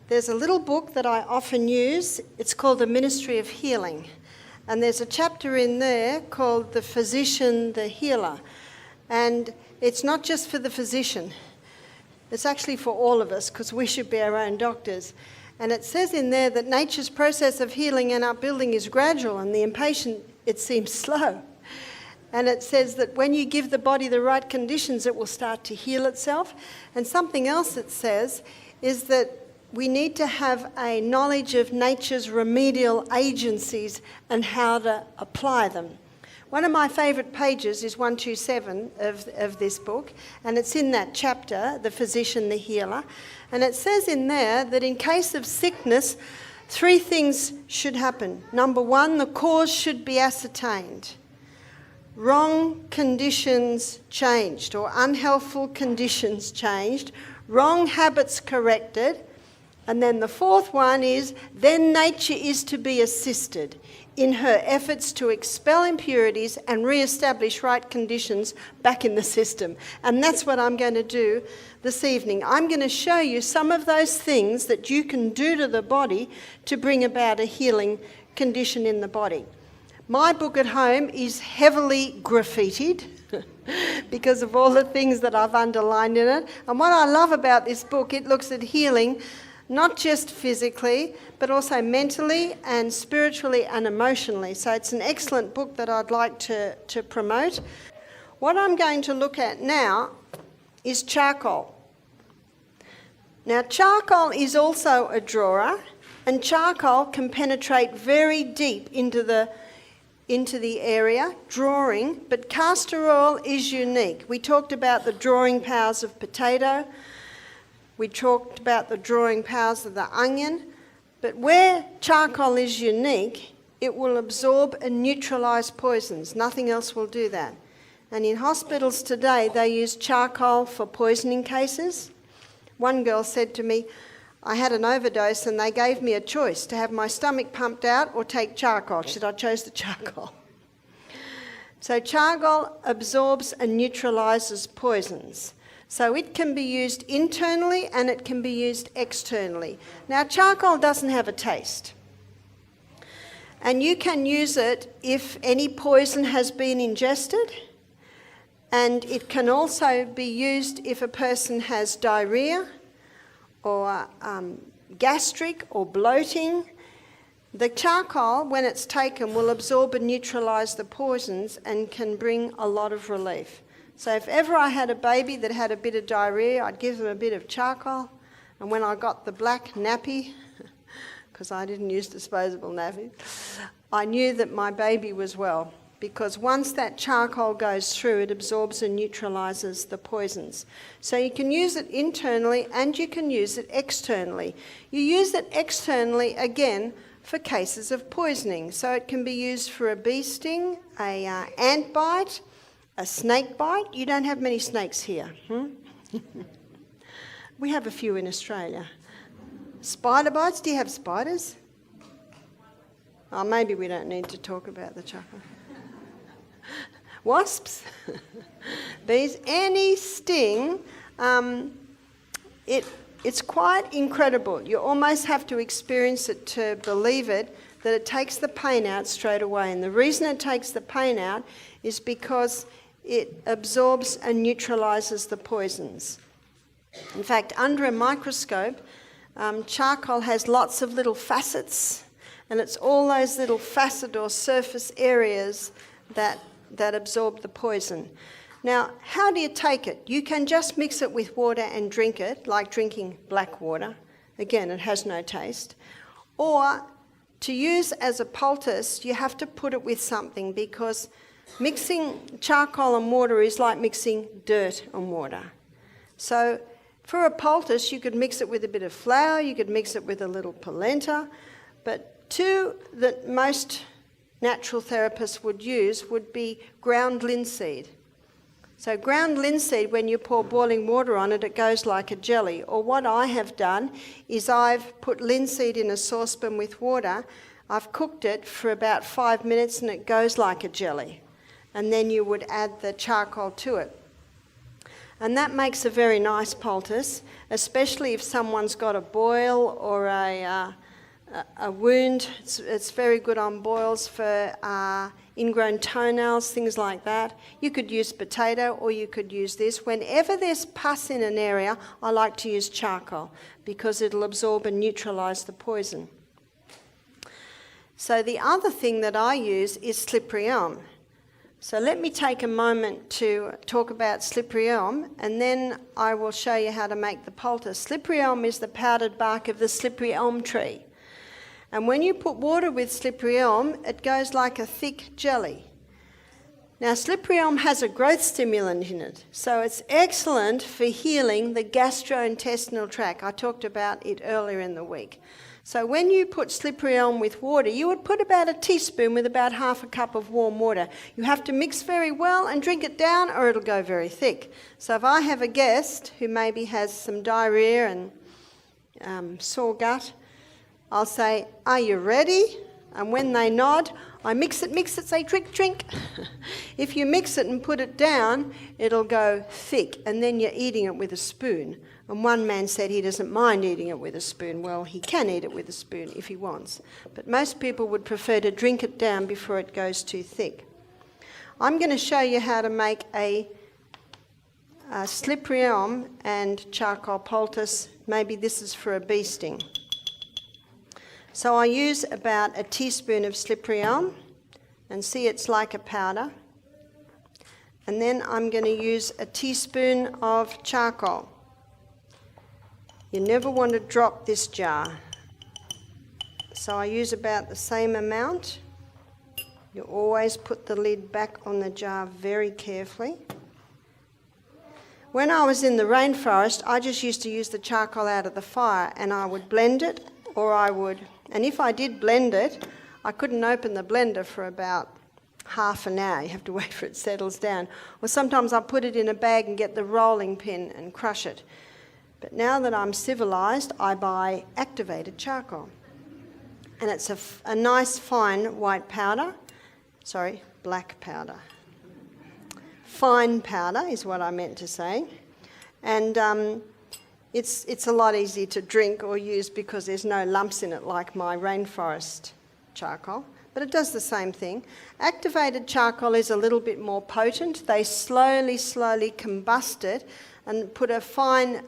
there's a little book that I often use. It's called The Ministry of Healing. And there's a chapter in there called The Physician, the Healer. And it's not just for the physician. It's actually for all of us, because we should be our own doctors. And it says in there that nature's process of healing and upbuilding is gradual, and the impatient, it seems slow. And it says that when you give the body the right conditions, it will start to heal itself. And something else it says is that we need to have a knowledge of nature's remedial agencies and how to apply them. One of my favourite pages is 127 of this book, and it's in that chapter, The Physician, the Healer. And it says in there that in case of sickness, 3 things should happen. Number 1, the cause should be ascertained. Wrong conditions changed, or unhealthful conditions changed. Wrong habits corrected. And then the 4th one is, then nature is to be assisted in her efforts to expel impurities and re-establish right conditions back in the system. And that's what I'm going to do this evening. I'm going to show you some of those things that you can do to the body to bring about a healing condition in the body. My book at home is heavily graffitied because of all the things that I've underlined in it. And what I love about this book, it looks at healing not just physically, but also mentally and spiritually and emotionally. So it's an excellent book that I'd like to promote. What I'm going to look at now is charcoal. Now, charcoal is also a drawer, and charcoal can penetrate very deep into the area, drawing, but castor oil is unique. We talked about the drawing powers of potato. We talked about the drawing powers of the onion, but where charcoal is unique, it will absorb and neutralise poisons. Nothing else will do that. And in hospitals today, they use charcoal for poisoning cases. One girl said to me, I had an overdose and they gave me a choice to have my stomach pumped out or take charcoal. She said, I chose the charcoal. So charcoal absorbs and neutralises poisons. So it can be used internally and it can be used externally. Now, charcoal doesn't have a taste. And you can use it if any poison has been ingested. And it can also be used if a person has diarrhea or gastric or bloating. The charcoal, when it's taken, will absorb and neutralise the poisons and can bring a lot of relief. So if ever I had a baby that had a bit of diarrhea, I'd give them a bit of charcoal. And when I got the black nappy, because I didn't use disposable nappies, I knew that my baby was well. Because once that charcoal goes through, it absorbs and neutralises the poisons. So you can use it internally and you can use it externally. You use it externally, again, for cases of poisoning. So it can be used for a bee sting, a ant bite, a snake bite. You don't have many snakes here. We have a few in Australia. Spider bites. Do you have spiders? Oh, maybe we don't need to talk about the chocolate. Wasps, bees, any sting, it's quite incredible. You almost have to experience it to believe it, that it takes the pain out straight away. And the reason it takes the pain out is because it absorbs and neutralises the poisons. In fact, under a microscope, charcoal has lots of little facets, and it's all those little facet or surface areas that absorb the poison. Now, how do you take it? You can just mix it with water and drink it, like drinking black water. Again, it has no taste. Or to use as a poultice, you have to put it with something, because mixing charcoal and water is like mixing dirt and water. So for a poultice, you could mix it with a bit of flour, you could mix it with a little polenta, but two that most natural therapists would use would be ground linseed. So ground linseed, when you pour boiling water on it, it goes like a jelly. Or what I have done is I've put linseed in a saucepan with water, I've cooked it for about 5 minutes and it goes like a jelly. And then you would add the charcoal to it. And that makes a very nice poultice, especially if someone's got a boil or a wound. It's very good on boils for ingrown toenails, things like that. You could use potato or you could use this. Whenever there's pus in an area, I like to use charcoal because it'll absorb and neutralise the poison. So the other thing that I use is slippery elm. So let me take a moment to talk about slippery elm, and then I will show you how to make the poultice. Slippery elm is the powdered bark of the slippery elm tree. And when you put water with slippery elm, it goes like a thick jelly. Now, slippery elm has a growth stimulant in it, so it's excellent for healing the gastrointestinal tract. I talked about it earlier in the week. So when you put slippery elm with water, you would put about a teaspoon with about half a cup of warm water. You have to mix very well and drink it down or it'll go very thick. So if I have a guest who maybe has some diarrhea and sore gut, I'll say, "Are you ready?" And when they nod, I mix it, say, "Drink, drink." If you mix it and put it down, it'll go thick, and then you're eating it with a spoon. And one man said he doesn't mind eating it with a spoon. Well, he can eat it with a spoon if he wants. But most people would prefer to drink it down before it goes too thick. I'm going to show you how to make a slippery elm and charcoal poultice. Maybe this is for a bee sting. So I use about a teaspoon of slippery elm, and see it's like a powder. And then I'm going to use a teaspoon of charcoal. You never want to drop this jar. So I use about the same amount. You always put the lid back on the jar very carefully. When I was in the rainforest, I just used to use the charcoal out of the fire, and I would blend it, and if I did blend it, I couldn't open the blender for about half an hour. You have to wait for it settles down. Or sometimes I put it in a bag and get the rolling pin and crush it. But now that I'm civilised, I buy activated charcoal. And it's a nice fine white powder. Sorry, black powder. Fine powder is what I meant to say. And it's a lot easier to drink or use because there's no lumps in it like my rainforest charcoal, but it does the same thing. Activated charcoal is a little bit more potent. They slowly combust it and put a fine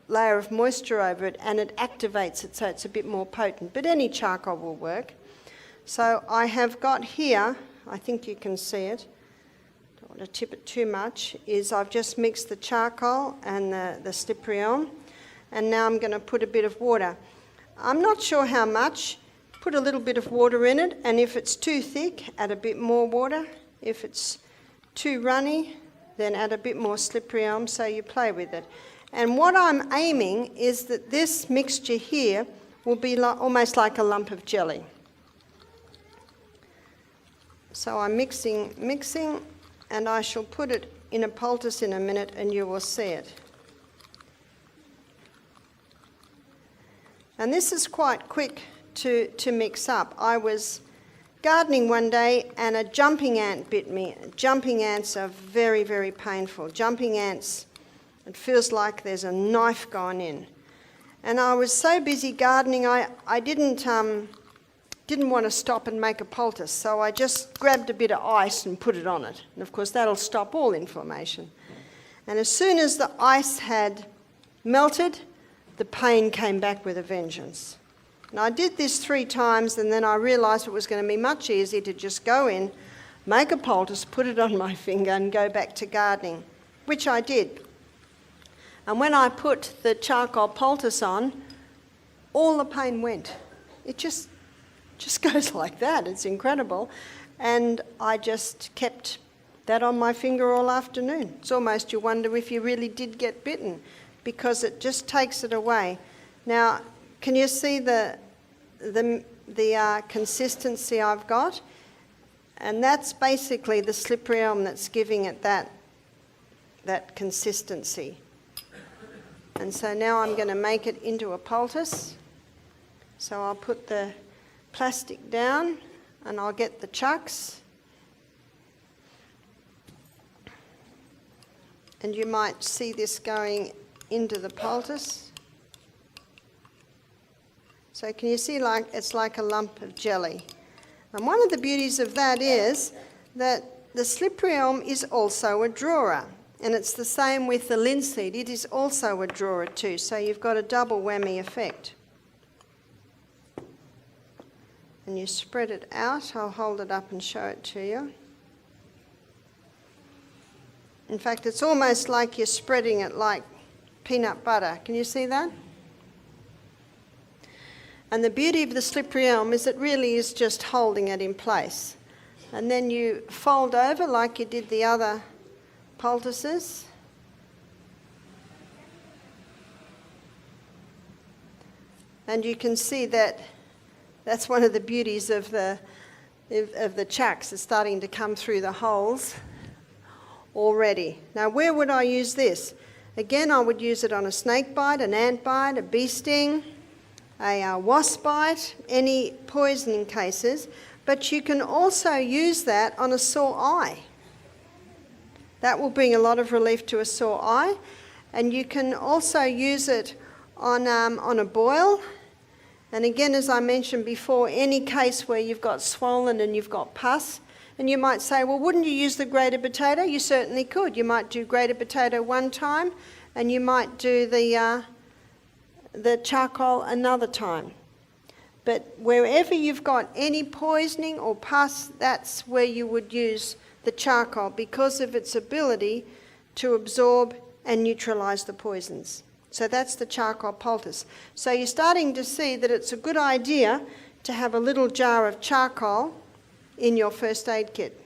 layer of moisture over it, and it activates it so it's a bit more potent, but any charcoal will work. So I have got here, I think you can see it, don't want to tip it too much, is I've just mixed the charcoal and the slippery elm, and now I'm going to put a bit of water. I'm not sure how much. Put a little bit of water in it, and if it's too thick, add a bit more water. If it's too runny, then add a bit more slippery elm, so you play with it. And what I'm aiming is that this mixture here will be almost like a lump of jelly. So I'm mixing, and I shall put it in a poultice in a minute and you will see it. And this is quite quick to mix up. I was gardening one day and a jumping ant bit me. Jumping ants are very, very painful. Jumping ants, it feels like there's a knife gone in. And I was so busy gardening, I didn't want to stop and make a poultice, so I just grabbed a bit of ice and put it on it. And of course that'll stop all inflammation. And as soon as the ice had melted, the pain came back with a vengeance. And I did this 3 times, and then I realised it was going to be much easier to just go in, make a poultice, put it on my finger and go back to gardening, which I did. And when I put the charcoal poultice on, all the pain went. It just goes like that. It's incredible. And I just kept that on my finger all afternoon. It's almost you wonder if you really did get bitten, because it just takes it away. Now, can you see the consistency I've got? And that's basically the slippery elm that's giving it that consistency. And so now I'm going to make it into a poultice. So I'll put the plastic down and I'll get the chucks. And you might see this going into the poultice. So can you see it's like a lump of jelly? And one of the beauties of that is that the slippery elm is also a drawer. And it's the same with the linseed. It is also a drawer too. So you've got a double whammy effect. And you spread it out. I'll hold it up and show it to you. In fact, it's almost like you're spreading it like peanut butter. Can you see that? And the beauty of the slippery elm is it really is just holding it in place. And then you fold over like you did the other poultices. And you can see that that's one of the beauties of the chucks, is starting to come through the holes already. Now, where would I use this? Again, I would use it on a snake bite, an ant bite, a bee sting, a wasp bite, any poisoning cases. But you can also use that on a sore eye. That will bring a lot of relief to a sore eye. And you can also use it on a boil. And again, as I mentioned before, any case where you've got swollen and you've got pus, and you might say, well, wouldn't you use the grated potato? You certainly could. You might do grated potato one time, and you might do the charcoal another time. But wherever you've got any poisoning or pus, that's where you would use the charcoal because of its ability to absorb and neutralise the poisons. So that's the charcoal poultice. So you're starting to see that it's a good idea to have a little jar of charcoal in your first aid kit.